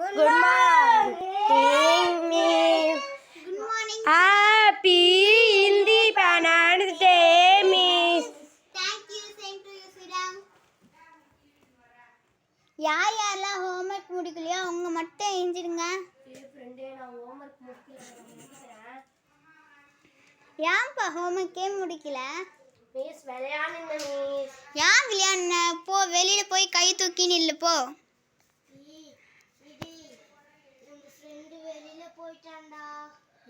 Good morning, Miss. Good morning. Happy Independence Day, Miss. Thank you. Same to you, Siram. யாரெல்லாம் homework முடிக்கலையோ அவங்க மட்டும் எழுந்திருங்க. ஃப்ரெண்டே நான் homework முடிக்கிறேன். ஏன்பா ஹோம்வொர்க்கே முடிக்கல? மிஸ் விளையாடுங்க மிஸ். ஏன் விளையாடுன? போ வெளியில போய் கை தூக்கி நில்லு போ. வெளியில போயிட்டான்டா.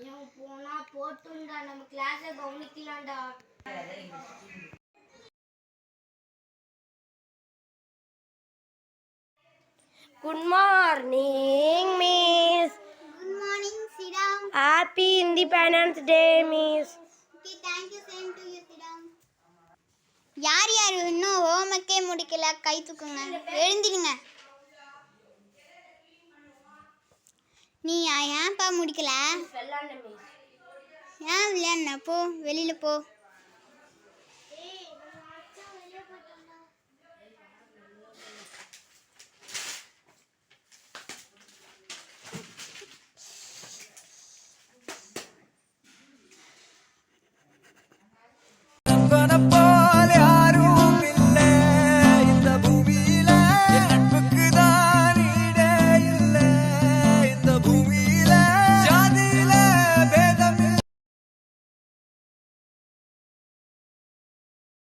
ஏன் போனா போட்டுண்டா, நம்ம கிளாஸை கவனிக்கலாம்டா. Good morning, Miss. Good morning, Siram. Happy Independence Day, Miss. Okay, thank you. Same to you, Siram. யார் இன்னும் ஹோம்வொர்க்கே முடிக்கல கை தூக்குங்க. எழுந்திருங்க. நீ ஏன்ப்பா முடிக்கல? விளையாடுங்க மிஸ். ஏன் விளையாடுன? போ வெளியில போ.